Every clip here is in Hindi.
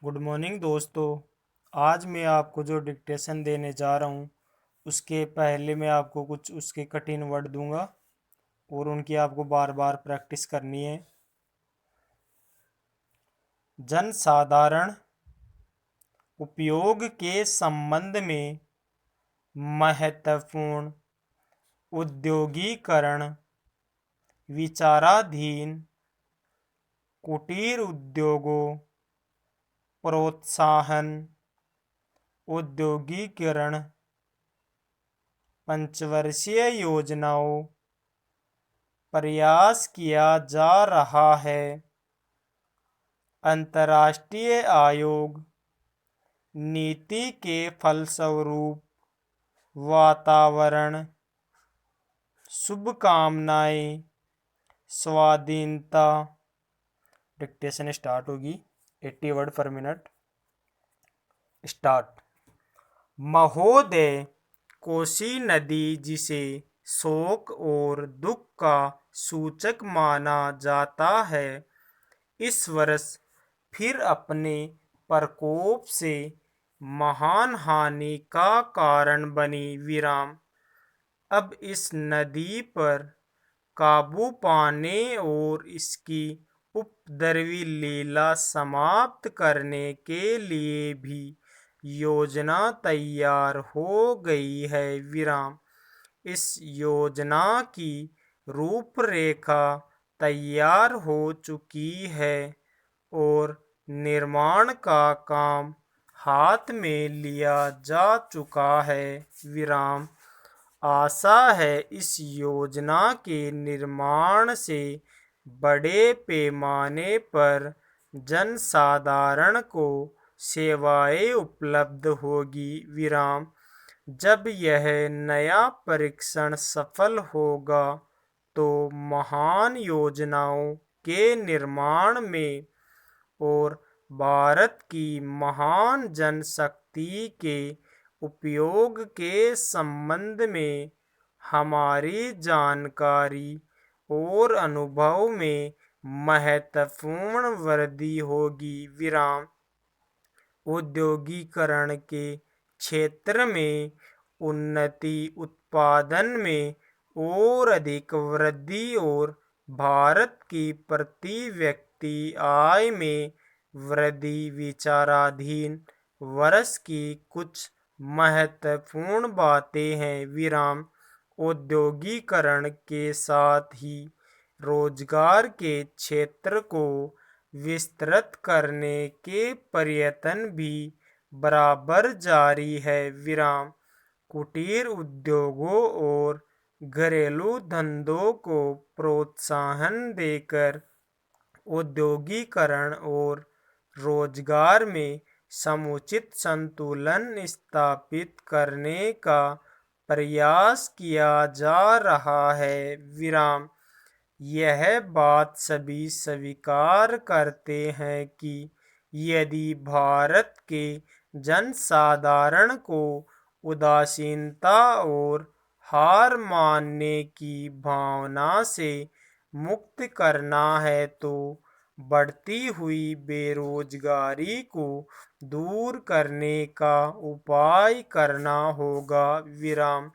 गुड मॉर्निंग दोस्तों। आज मैं आपको जो डिक्टेशन देने जा रहा हूँ उसके पहले मैं आपको कुछ उसके कठिन वर्ड दूंगा और उनकी आपको बार बार प्रैक्टिस करनी है। जनसाधारण उपयोग के संबंध में महत्वपूर्ण औद्योगिकरण विचाराधीन कुटीर उद्योगों प्रोत्साहन औद्योगिकरण पंचवर्षीय योजनाओं प्रयास किया जा रहा है। अंतर्राष्ट्रीय आयोग नीति के फलस्वरूप वातावरण शुभकामनाएं स्वाधीनता। डिक्टेशन स्टार्ट होगी। 80 वर्ड पर मिनट। स्टार्ट। महोदय, कोसी नदी जिसे शोक और दुख का सूचक माना जाता है, इस वर्ष फिर अपने प्रकोप से महान हानि का कारण बनी। विराम। अब इस नदी पर काबू पाने और इसकी उपद्रवी लीला समाप्त करने के लिए भी योजना तैयार हो गई है। विराम। इस योजना की रूपरेखा तैयार हो चुकी है और निर्माण का काम हाथ में लिया जा चुका है। विराम। आशा है इस योजना के निर्माण से बड़े पैमाने पर जनसाधारण को सेवाएं उपलब्ध होगी। विराम। जब यह नया परीक्षण सफल होगा तो महान योजनाओं के निर्माण में और भारत की महान जनशक्ति के उपयोग के संबंध में हमारी जानकारी और अनुभव में महत्वपूर्ण वृद्धि होगी। विराम। औद्योगिकरण के क्षेत्र में उन्नति, उत्पादन में और अधिक वृद्धि और भारत की प्रति व्यक्ति आय में वृद्धि विचाराधीन वर्ष की कुछ महत्वपूर्ण बातें हैं। विराम। औद्योगिकरण के साथ ही रोजगार के क्षेत्र को विस्तृत करने के प्रयत्न भी बराबर जारी है। विराम। कुटीर उद्योगों और घरेलू धंधों को प्रोत्साहन देकर औद्योगिकरण और रोजगार में समुचित संतुलन स्थापित करने का प्रयास किया जा रहा है। विराम। यह बात सभी स्वीकार करते हैं कि यदि भारत के जनसाधारण को उदासीनता और हार मानने की भावना से मुक्त करना है तो बढ़ती हुई बेरोजगारी को दूर करने का उपाय करना होगा। विराम।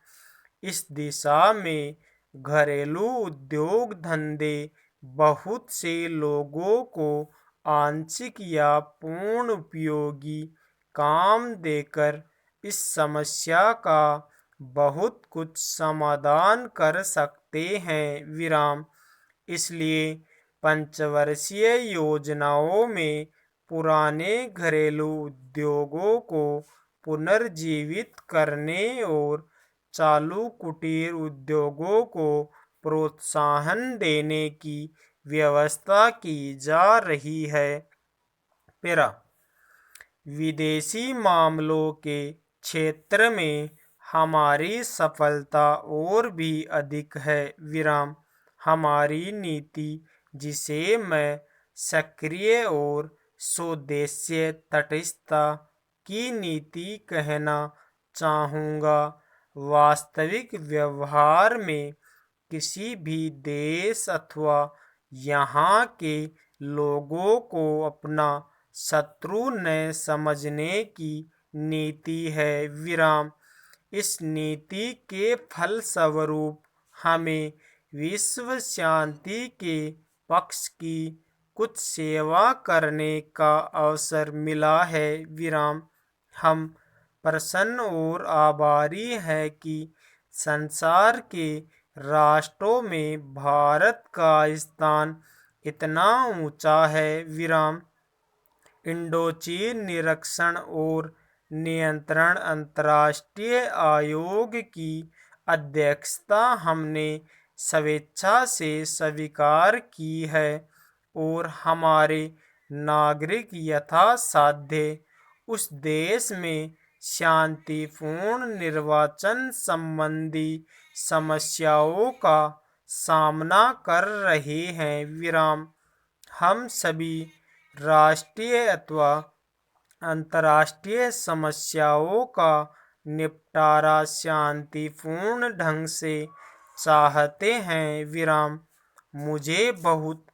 इस दिशा में घरेलू उद्योग धंधे बहुत से लोगों को आंशिक या पूर्ण उपयोगी काम देकर इस समस्या का बहुत कुछ समाधान कर सकते हैं। विराम। इसलिए पंचवर्षीय योजनाओं में पुराने घरेलू उद्योगों को पुनर्जीवित करने और चालू कुटीर उद्योगों को प्रोत्साहन देने की व्यवस्था की जा रही है। पेरा। विदेशी मामलों के क्षेत्र में हमारी सफलता और भी अधिक है। विराम। हमारी नीति, जिसे मैं सक्रिय और स्वदेशी तटस्थता की नीति कहना चाहूँगा, वास्तविक व्यवहार में किसी भी देश अथवा यहाँ के लोगों को अपना शत्रु न समझने की नीति है विराम। इस नीति के फलस्वरूप हमें विश्व शांति के पक्ष की कुछ सेवा करने का अवसर मिला है विराम। हम प्रसन्न और आभारी हैं कि संसार के राष्ट्रों में भारत का स्थान इतना ऊंचा है विराम। इंडोचीन निरीक्षण और नियंत्रण अंतर्राष्ट्रीय आयोग की अध्यक्षता हमने स्वेच्छा से स्वीकार की है और हमारे नागरिक यथासाध्य उस देश में शांतिपूर्ण निर्वाचन संबंधी समस्याओं का सामना कर रहे हैं विराम। हम सभी राष्ट्रीय अथवा अंतर्राष्ट्रीय समस्याओं का निपटारा शांतिपूर्ण ढंग से चाहते हैं विराम। मुझे बहुत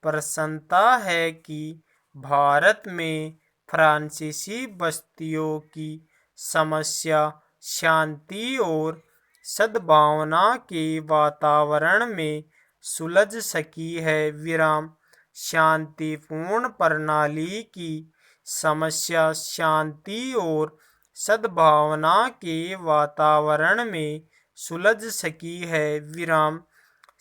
प्रसन्नता है कि भारत में फ्रांसीसी बस्तियों की समस्या शांति और सद्भावना के वातावरण में सुलझ सकी है विराम। शांतिपूर्ण प्रणाली की समस्या शांति और सद्भावना के वातावरण में सुलझ सकी है विराम।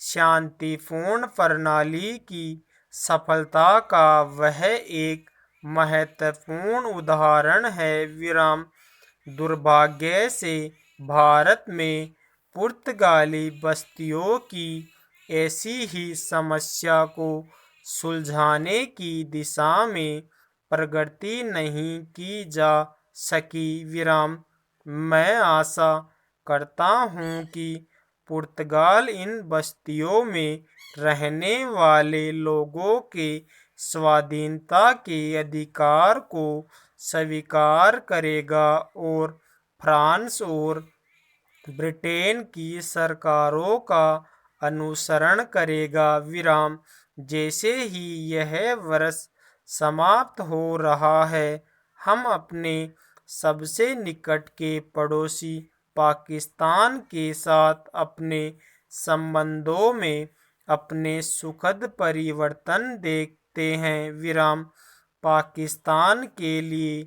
शांतिपूर्ण प्रणाली की सफलता का वह एक महत्वपूर्ण उदाहरण है विराम। दुर्भाग्य से भारत में पुर्तगाली बस्तियों की ऐसी ही समस्या को सुलझाने की दिशा में प्रगति नहीं की जा सकी विराम। मैं आशा करता हूँ कि पुर्तगाल इन बस्तियों में रहने वाले लोगों के स्वाधीनता के अधिकार को स्वीकार करेगा और फ्रांस और ब्रिटेन की सरकारों का अनुसरण करेगा विराम। जैसे ही यह वर्ष समाप्त हो रहा है, हम अपने सबसे निकट के पड़ोसी पाकिस्तान के साथ अपने संबंधों में अपने सुखद परिवर्तन देखते हैं विराम। पाकिस्तान के लिए